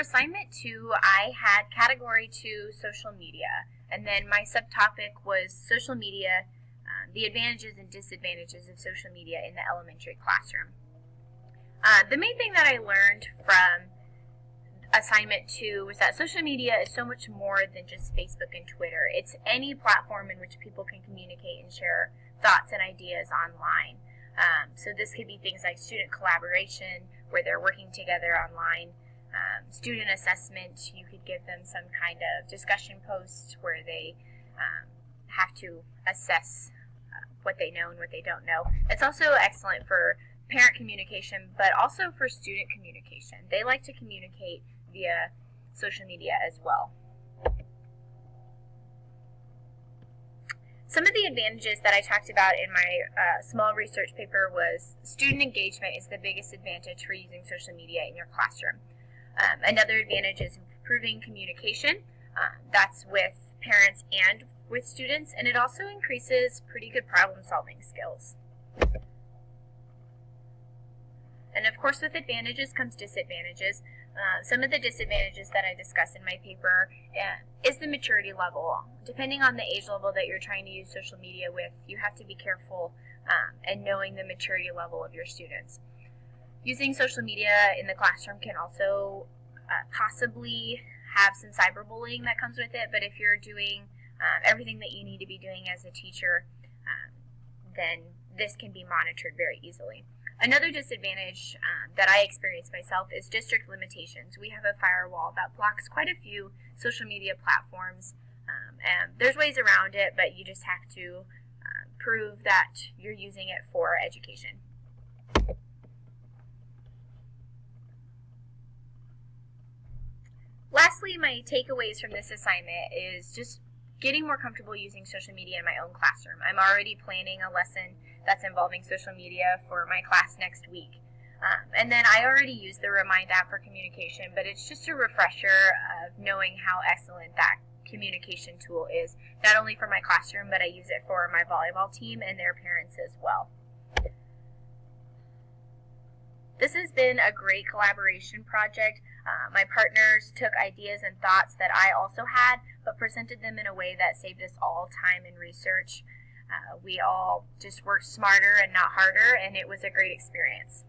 assignment 2, I had category 2 social media, and then my subtopic was social media, the advantages and disadvantages of social media in the elementary classroom. The main thing that I learned from assignment 2 was that social media is so much more than just Facebook and Twitter. It's any platform in which people can communicate and share thoughts and ideas online. So this could be things like student collaboration, where they're working together online, student assessment. You could give them some kind of discussion post where they have to assess what they know and what they don't know. It's also excellent for parent communication, but also for student communication. They like to communicate via social media as well. Some of the advantages that I talked about in my small research paper was student engagement is the biggest advantage for using social media in your classroom. Another advantage is improving communication. That's with parents and with students, and it also increases pretty good problem-solving skills. And of course, with advantages comes disadvantages. Some of the disadvantages that I discussed in my paper is the maturity level. Depending on the age level that you're trying to use social media with, you have to be careful and knowing the maturity level of your students. Using social media in the classroom can also possibly have some cyberbullying that comes with it, but if you're doing everything that you need to be doing as a teacher, then this can be monitored very easily. Another disadvantage that I experienced myself is district limitations. We have a firewall that blocks quite a few social media platforms, and there's ways around it, but you just have to prove that you're using it for education. Lastly, my takeaways from this assignment is just getting more comfortable using social media in my own classroom. I'm already planning a lesson that's involving social media for my class next week. And then I already use the Remind app for communication, but it's just a refresher of knowing how excellent that communication tool is, not only for my classroom, but I use it for my volleyball team and their parents as well. This has been a great collaboration project. My partners took ideas and thoughts that I also had, but presented them in a way that saved us all time and research. We all just worked smarter and not harder, and it was a great experience.